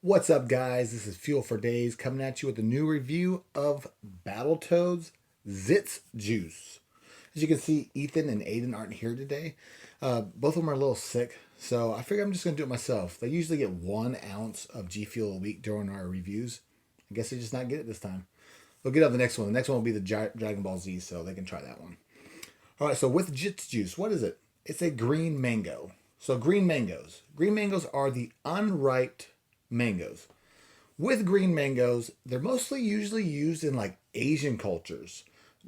What's up, guys? This is Fuel for Days coming at you with a new review of Battletoads Zits Juice. As you can see, Ethan and Aiden aren't here today. Both of them are a little sick, so I figure I'm just going to do it myself. They usually get 1 ounce of G Fuel a week during our reviews. I guess they just not get it this time. They'll get on the next one. The next one will be the Dragon Ball Z, so they can try that one. All right, so with Zits Juice, what is it? It's a green mango. So green mangoes. Green mangoes are the unripe mangoes. With green mangoes, they're mostly usually used in like Asian cultures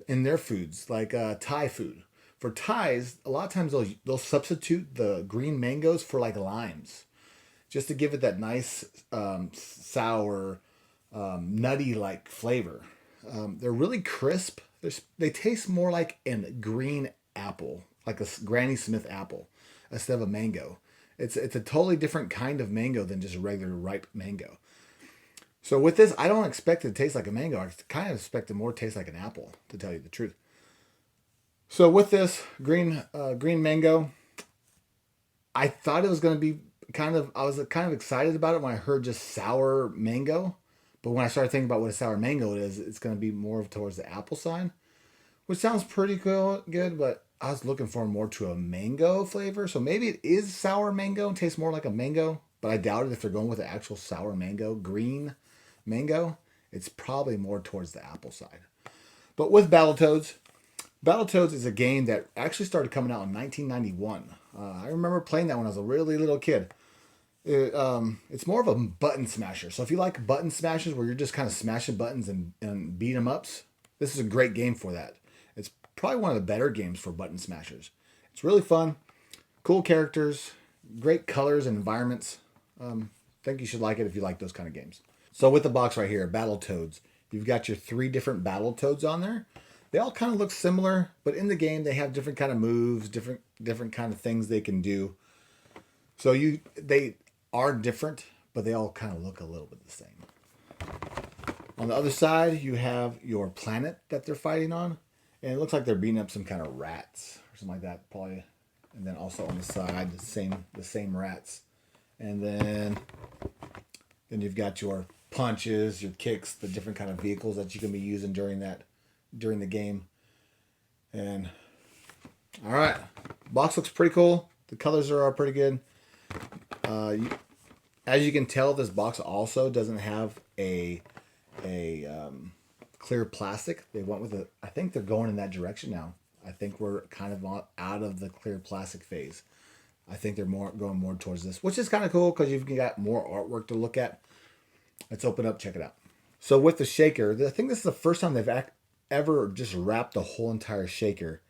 in their foods, like Thai food. For Thais, a lot of times they'll substitute the green mangoes for like limes, just to give it that nice sour, nutty like flavor. They're really crisp. They taste more like a green apple, like a Granny Smith apple, instead of a mango. It's a totally different kind of mango than just a regular ripe mango. So with this, I don't expect it to taste like a mango. I kind of expect it more to taste like an apple, to tell you the truth. So with this green mango, I thought it was going to be I was kind of excited about it when I heard just sour mango. But when I started thinking about what a sour mango is, it's going to be more towards the apple side, which sounds pretty good, but I was looking for more to a mango flavor. So maybe it is sour mango and tastes more like a mango, but I doubt it if they're going with the actual sour mango, green mango. It's probably more towards the apple side. But with Battletoads is a game that actually started coming out in 1991. I remember playing that when I was a really little kid. It's more of a button smasher. So if you like button smashes where you're just kind of smashing buttons and beat 'em ups, this is a great game for that. It's probably one of the better games for button smashers. It's really fun, cool characters, great colors and environments. I think you should like it if you like those kind of games. So with the box right here, Battletoads, you've got your 3 different Battletoads on there. They all kind of look similar, but in the game they have different kind of moves, different kind of things they can do. So they are different, but they all kind of look a little bit the same. On the other side, you have your planet that they're fighting on, and it looks like they're beating up some kind of rats or something like that, probably. And then also on the side, the same rats. And then you've got your punches, your kicks, the different kind of vehicles that you can be using during the game. And all right, box looks pretty cool. The colors are pretty good. As you can tell, this box also doesn't have a clear plastic. They went with it. I think they're going in that direction now. I think we're kind of out of the clear plastic phase. I think they're going more towards this, which is kind of cool because you've got more artwork to look at. Let's open up, check it out. So with the shaker, I think this is the first time they've ever just wrapped the whole entire shaker.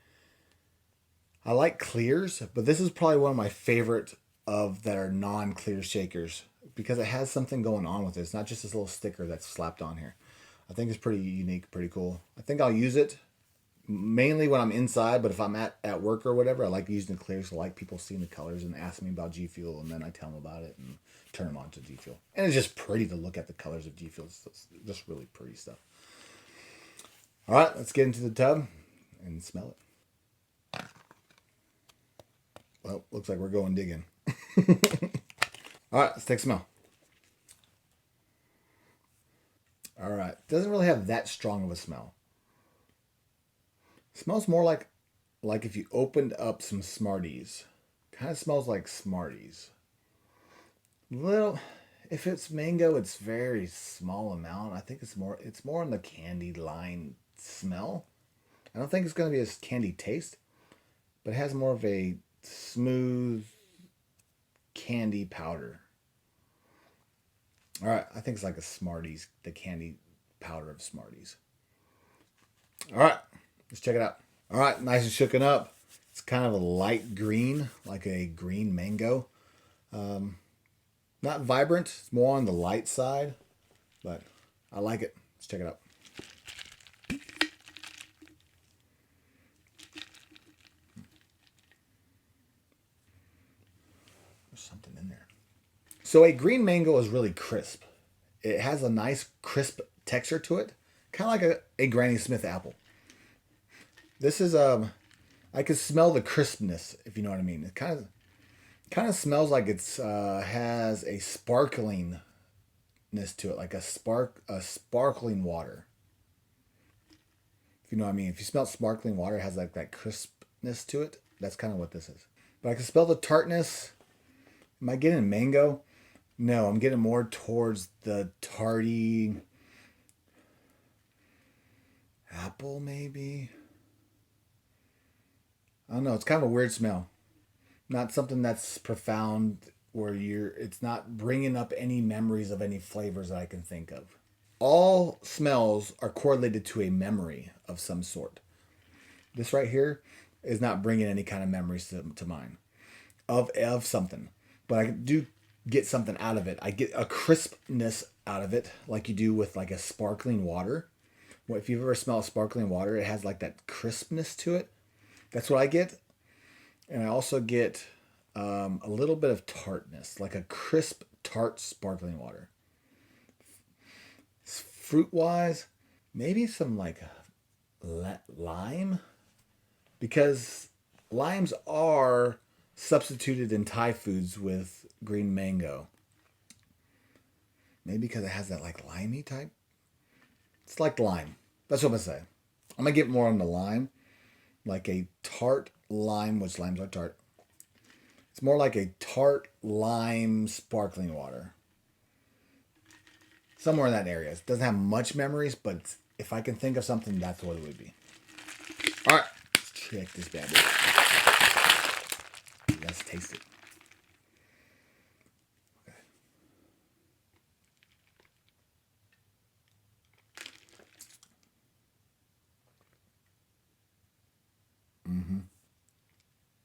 I like clears, but this is probably one of my favorite of that are non-clear shakers because it has something going on with it. It's not just this little sticker that's slapped on here. I think it's pretty unique, pretty cool. I think I'll use it mainly when I'm inside, but if I'm at work or whatever, I like using the clears. So I like people seeing the colors and asking me about G Fuel, and then I tell them about it and turn them on to G Fuel. And it's just pretty to look at the colors of G Fuel. It's just really pretty stuff. All right, let's get into the tub and smell it. Well, looks like we're going digging. All right, let's take a smell. All right, doesn't really have that strong of a smell. It smells more like if you opened up some Smarties. Kind of smells like Smarties. Little, if it's mango, it's very small amount. I think it's more in the candy line smell. I don't think it's going to be a candy taste, but it has more of a smooth candy powder. All right, I think it's like a Smarties, the candy powder of Smarties. All right, let's check it out. All right, nice and shooken up. It's kind of a light green, like a green mango. Not vibrant, it's more on the light side, but I like it. Let's check it out. There's something in there. So a green mango is really crisp. It has a nice crisp texture to it, kind of like a Granny Smith apple. This is I can smell the crispness, if you know what I mean. It kind of smells like it's has a sparkling crispness to it, like a sparkling water. If you know what I mean. If you smell sparkling water, it has like that crispness to it. That's kind of what this is. But I can smell the tartness. Am I getting mango? No, I'm getting more towards the tarty apple, maybe. I don't know. It's kind of a weird smell. Not something that's profound where it's not bringing up any memories of any flavors that I can think of. All smells are correlated to a memory of some sort. This right here is not bringing any kind of memories to mind of something, but I do get something out of it. I get a crispness out of it, like you do with like a sparkling water. Well, if you've ever smelled sparkling water, it has like that crispness to it. That's what I get, and I also get a little bit of tartness, like a crisp, tart sparkling water. Fruit wise, maybe some like lime, because limes are substituted in Thai foods with green mango. Maybe because it has that like limey type. It's like lime. That's what I'm gonna say. I'm gonna get more on the lime, like a tart lime, which limes are tart. It's more like a tart lime sparkling water. Somewhere in that area. It doesn't have much memories, but if I can think of something, that's what it would be. All right, let's check this bad boy. Let's taste it. Okay.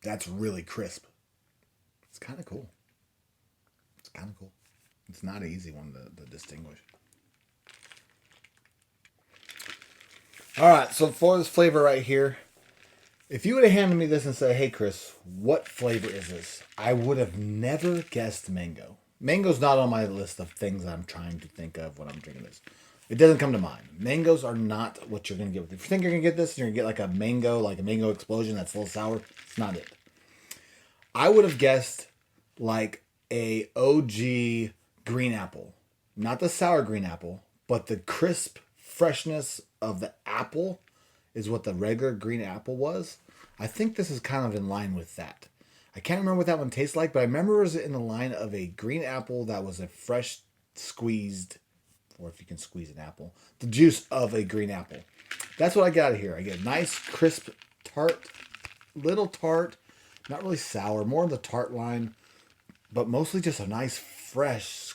That's really crisp. It's kind of cool. It's kind of cool. It's not an easy one to distinguish. All right, so for this flavor right here, if you would have handed me this and said, "Hey, Chris, what flavor is this?" I would have never guessed mango. Mango's not on my list of things I'm trying to think of when I'm drinking this. It doesn't come to mind. Mangoes are not what you're going to get. If you think you're going to get this, you're going to get like a mango explosion that's a little sour. It's not it. I would have guessed like a OG green apple. Not the sour green apple, but the crisp freshness of the apple is what the regular green apple was. I think this is kind of in line with that. I can't remember what that one tastes like, but I remember it was in the line of a green apple that was a fresh squeezed, or if you can squeeze an apple, the juice of a green apple. That's what I got here. I get a nice, crisp, tart, little tart, not really sour, more in the tart line, but mostly just a nice, fresh,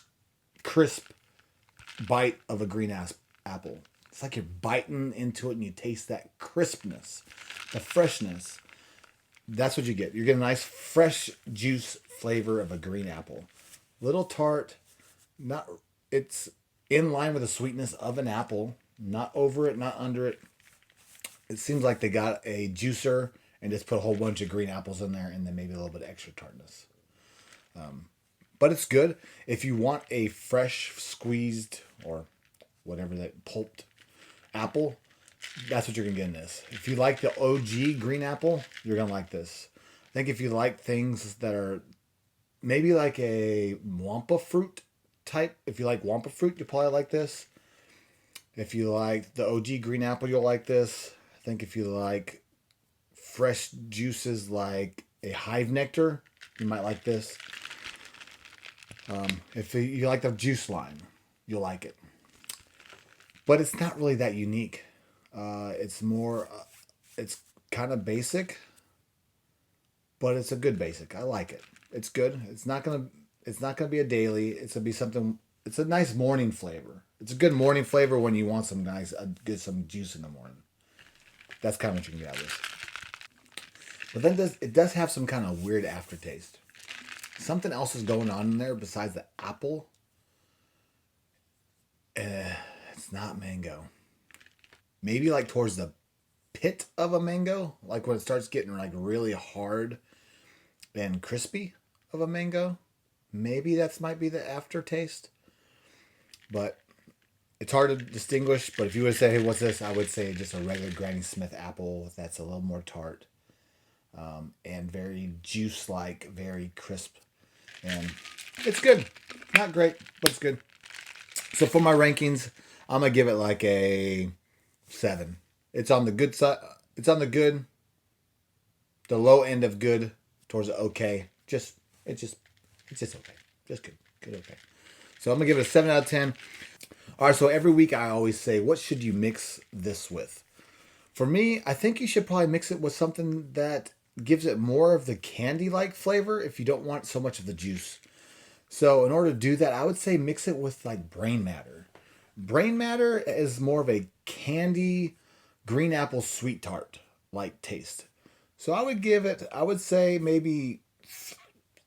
crisp bite of a green apple. It's like you're biting into it and you taste that crispness, the freshness. That's what you get. You get a nice, fresh juice flavor of a green apple. Little tart, not it's in line with the sweetness of an apple, not over it, not under it. It seems like they got a juicer and just put a whole bunch of green apples in there and then maybe a little bit of extra tartness. But it's good. If you want a fresh, squeezed, or whatever that pulped apple, that's what you're going to get in this. If you like the OG green apple, you're going to like this. I think if you like things that are maybe like a Wampa fruit type, if you like Wampa fruit, you'll probably like this. If you like the OG green apple, you'll like this. I think if you like fresh juices like a hive nectar, you might like this. If you like the juice line, you'll like it. But it's not really that unique. It's more, it's kind of basic, but it's a good basic. I like it. It's good. It's not gonna be a daily. It's gonna be something. It's a nice morning flavor. It's a good morning flavor when you want some some juice in the morning. That's kind of what you can get out of this. But then it does have some kind of weird aftertaste. Something else is going on in there besides the apple. It's not mango. Maybe like towards the pit of a mango, like when it starts getting like really hard and crispy of a mango. Maybe that might be the aftertaste. But it's hard to distinguish. But if you would say, "Hey, what's this?" I would say just a regular Granny Smith apple that's a little more tart and very juice-like, very crisp. And it's good. Not great, but it's good. So for my rankings, I'm gonna give it like a 7. It's on the good side. It's on the low end of good towards the okay. It's just okay. Just good. Good okay. So I'm gonna give it a 7 out of 10. All right. So every week I always say, what should you mix this with? For me, I think you should probably mix it with something that gives it more of the candy-like flavor if you don't want so much of the juice. So in order to do that, I would say mix it with like brain matter. Brain matter is more of a candy green apple sweet tart like taste. So I would say maybe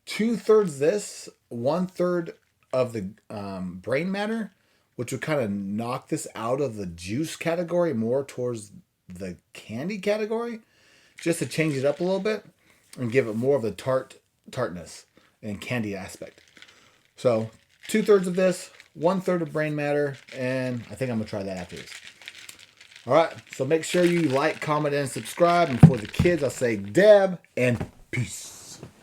2/3 this, 1/3 of the brain matter, which would kind of knock this out of the juice category more towards the candy category, just to change it up a little bit and give it more of the tartness and candy aspect. So 2/3 of this, 1/3 of brain matter, and I think I'm gonna try that after this. All right, so make sure you like, comment, and subscribe. And for the kids, I'll say Deb and peace.